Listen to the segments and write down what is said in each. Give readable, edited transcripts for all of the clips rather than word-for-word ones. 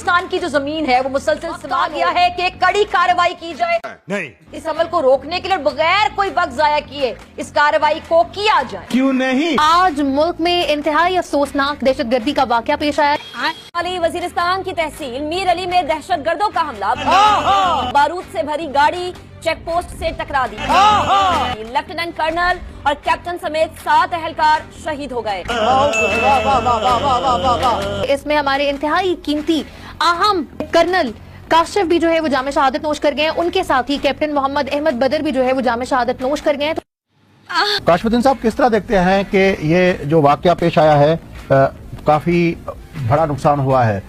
पाकिस्तान की जो जमीन है वो मुसलसल समा गया है कि कड़ी कार्रवाई की जाए। नहीं, इस अमल को रोकने के लिए बगैर कोई वक्त जाया किए इस कार्रवाई को किया जाए। क्यों नहीं? आज मुल्क में इंतहाई अफसोसनाक दहशतगर्दी का वाकया पेश आया। वजीरिस्तान की तहसील मीर अली में दहशतगर्दों का हमला, बारूद से भरी गाड़ी चेक पोस्ट से टकरा दी, लेफ्टिनेंट कर्नल और कैप्टन समेत 7 एहलकार शहीद हो गए। इसमें हमारे इंतहाई कीमती अहम कर्नल काशिफ भी जो है वो जामे शहादत नोश कर गए हैं। उनके साथ ही कैप्टन मोहम्मद अहमद बदर भी जो है वो जामे शहादत नोश कर गए हैं। काशिफुद्दीन साहब, किस तरह देखते हैं कि ये जो वाकया पेश आया है, काफी बड़ा नुकसान हुआ है?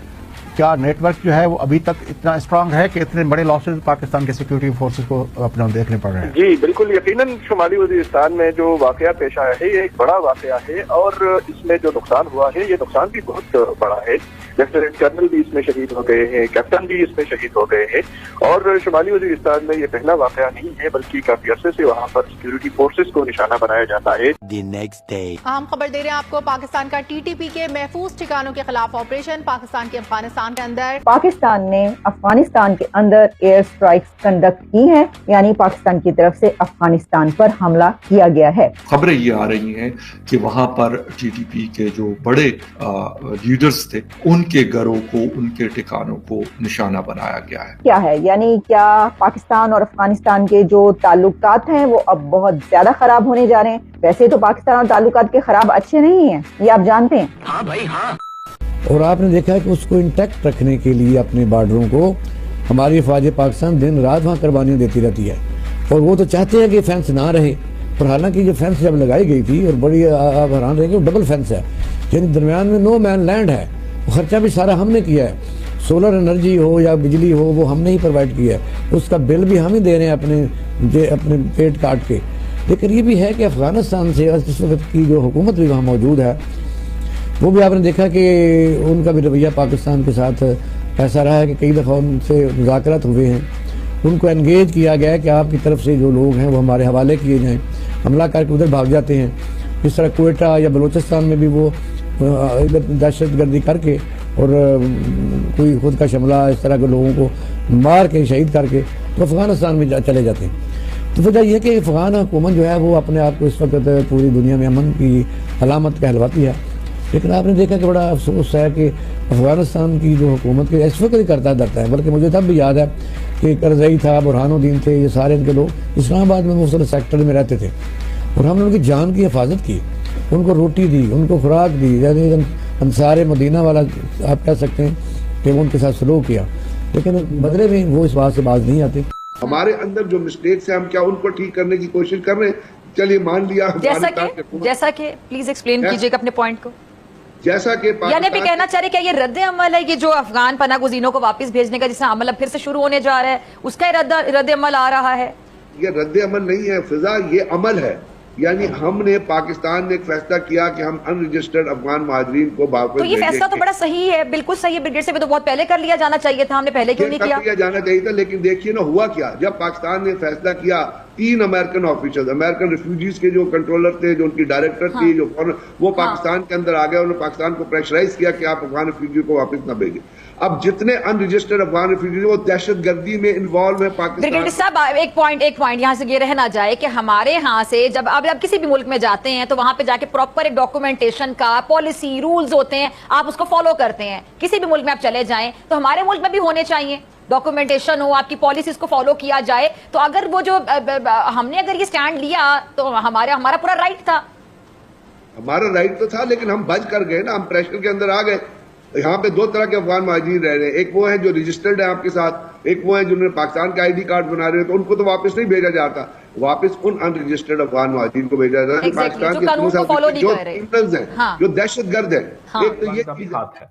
क्या नेटवर्क जो है वो अभी तक इतना स्ट्रांग है कि इतने बड़े लॉसेस पाकिस्तान के सिक्योरिटी फोर्सेस को अपना देखने पड़ रहे हैं? जी बिल्कुल, यकीनन शुमाली वजीरिस्तान में जो वाकया पेश आया है ये एक बड़ा वाकया है और इसमें जो नुकसान हुआ है ये नुकसान भी बहुत बड़ा है। लेफ्टिनेंट कर्नल भी इसमें शहीद हो गए हैं, कैप्टन भी इसमें शहीद हो गए हैं और शुमाली वजीरिस्तान में ये पहला वाकया नहीं है बल्कि काफी अरसे से वहाँ पर सिक्योरिटी फोर्सेस को निशाना बनाया जाता है। अहम खबर दे रहे हैं आपको, पाकिस्तान का TTP के महफूज ठिकानों के खिलाफ ऑपरेशन। पाकिस्तान के अफगानिस्तान के अंदर ने अफगानिस्तान के अंदर एयर स्ट्राइक्स कंडक्ट की हैं, यानी पाकिस्तान की तरफ से अफगानिस्तान पर हमला किया गया है। खबरें ये आ रही हैं कि वहाँ पर TTP के जो बड़े लीडर्स थे उनके घरों को, उनके ठिकानों को निशाना बनाया गया है। क्या है, यानी क्या पाकिस्तान और अफगानिस्तान के जो ताल्लुकात हैं वो अब बहुत ज्यादा खराब होने जा रहे हैं? वैसे तो पाकिस्तान और ताल्लुकात के खराब अच्छे नहीं हैं, ये आप जानते हैं। हाँ भाई हाँ। और आपने देखा है कि उसको इंटैक्ट रखने के लिए अपने बॉर्डरों को हमारी फौज पाकिस्तान दिन रात वहाँ कुर्बानियाँ देती रहती है और वो तो चाहते हैं कि फेंस ना रहे। और हालांकि जो फेंस जब लगाई गई थी और बड़ी आप हैरान रहेंगे, डबल फेंस है, यानी दरमियान में नो मैन लैंड है। खर्चा भी सारा हमने किया है, सोलर एनर्जी हो या बिजली हो वो हमने ही प्रोवाइड किया है, उसका बिल भी हम ही दे रहे हैं अपने पेट काट के। लेकिन ये भी है कि अफगानिस्तान से इस वक्त की जो हुकूमत भी वहाँ मौजूद है वो भी आपने देखा कि उनका भी रवैया पाकिस्तान के साथ ऐसा रहा है कि कई दफ़ा उनसे मुज़ाकरात हुए हैं, उनको एंगेज किया गया है कि आपकी तरफ से जो लोग हैं वो हमारे हवाले किए जाएँ, हमला करके उधर भाग जाते हैं। इस तरह कोयटा या बलूचिस्तान में भी वो दहशतगर्दी करके और कोई खुद का शमला इस तरह के लोगों को मार के शहीद करके तो अफगानिस्तान में चले जाते हैं। तो वजह यह कि अफगान हुकूमत जो है वो अपने आप को इस वक्त पूरी दुनिया में अमन की अलामत कहलवाती है। लेकिन आपने देखा कि बड़ा अफसोस है कि अफगानिस्तान की जो हुकूमत के इस वक्त ही करता डरता है, बल्कि मुझे तब भी याद है कि करजई था, बुरहानुद्दीन थे, ये सारे इनके लोग इस्लामाबाद में मुख्तलिफ सेक्टर में रहते थे और हमने उनकी जान की हिफाजत की, उनको रोटी दी, उनको खुराक दी, यानी अंसार मदीना वाला आप कह सकते हैं कि वो उनके साथ सलूक किया, लेकिन बदले में वो इस बात से बाज नहीं आते। हमारे अंदर जो मिस्टेक्स है हम क्या उनको ठीक करने की कोशिश कर रहे हैं? चलिए मान लिया, जैसा कि प्लीज एक्सप्लेन कीजिएगा अपने पॉइंट को। जैसा कि यानी भी कहना चाह रहे क्या ये रद्द अमल है, ये जो अफगान पनाह गुज़ीनों को वापस भेजने का जिसका अमल अब फिर से शुरू होने जा रहा है उसका रद्द अमल आ रहा है? ये रद्द अमल नहीं है फिजा, ये अमल है। यानी हमने पाकिस्तान ने एक फैसला किया कि हम अनरजिस्टर्ड अफगान महाजरीन को वापस, तो ये फैसला तो बड़ा सही है, बिल्कुल सही है। ब्रिगेड से भी तो बहुत पहले कर लिया जाना चाहिए था, हमने पहले क्यों नहीं किया? जाना चाहिए था, लेकिन देखिए ना हुआ क्या, जब पाकिस्तान ने फैसला किया 3 अमेरिकन ऑफिसर्स, अमेरिकन रिफ्यूजीज के जो कंट्रोलर थे, जो उनकी डायरेक्टर थी, जो वो पाकिस्तान के अंदर आ गए, उन्होंने पाकिस्तान को प्रेशराइज किया कि आप अफगान रिफ्यूजी को वापस न भेजें। अब जितने अनरजिस्टर्ड अफगान रिफ्यूजी वो दहशतगर्दी में इन्वॉल्व है पाकिस्तान। ब्रिगेडियर साहब एक पॉइंट यहाँ से ये रह ना जाए कि हमारे यहाँ से जब आप किसी भी मुल्क में जाते हैं तो वहां पे जाके प्रॉपर एक डॉक्यूमेंटेशन का पॉलिसी रूल्स होते हैं, आप उसको फॉलो करते हैं। किसी भी मुल्क में आप चले जाएं तो हमारे मुल्क में भी होने चाहिए, डॉक्यूमेंटेशन हो, आपकी पॉलिसीज को फॉलो किया जाए। तो अगर वो जो हमने अगर ये स्टैंड लिया तो हमारा पूरा राइट था। हमारा राइट तो था, लेकिन हम बच कर गए ना, हम प्रेशर के अंदर आ गए। यहाँ पे 2 तरह के अफगान महाजिर रह रहे हैं, एक वो है जो रजिस्टर्ड है आपके साथ, एक वो है जिन्होंने पाकिस्तान के ID कार्ड बना रहे हैं, तो उनको तो वापस नहीं भेजा जाता, वापस उन अनरजिस्टर्ड अफगान महाजिर को भेजा जाता है पाकिस्तान के जो क्रिमिनल्स हैं, जो दहशतगर्द हैं। एक तो ये चीज है।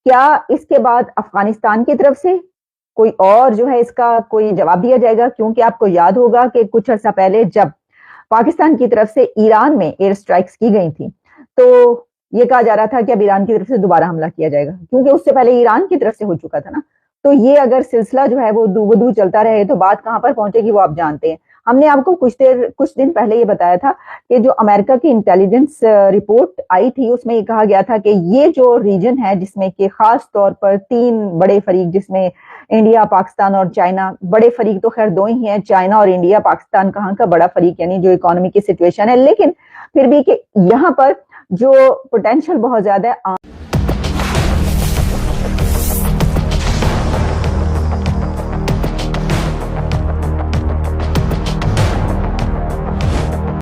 क्या इसके बाद अफगानिस्तान की तरफ से कोई और जो है इसका कोई जवाब दिया जाएगा? क्योंकि आपको याद होगा कि कुछ अर्सा पहले जब पाकिस्तान की तरफ से ईरान में एयर स्ट्राइक्स की गई थी तो ये कहा जा रहा था कि अब ईरान की तरफ से दोबारा हमला किया जाएगा, क्योंकि उससे पहले ईरान की तरफ से हो चुका था ना। तो ये अगर सिलसिला जो है वो दूर चलता रहे तो बात कहां पर पहुंचेगी वो आप जानते हैं। हमने आपको कुछ दिन पहले ये बताया था कि जो अमेरिका की इंटेलिजेंस रिपोर्ट आई थी उसमें ये कहा गया था कि ये जो रीजन है जिसमें कि खास तौर पर 3 बड़े फरीक, जिसमें इंडिया, पाकिस्तान और चाइना, बड़े फरीक तो खैर 2 ही हैं, चाइना और इंडिया, पाकिस्तान कहाँ का बड़ा फरीक, यानी जो इकोनॉमी की सिचुएशन है, लेकिन फिर भी कि यहाँ पर जो पोटेंशियल बहुत ज्यादा है।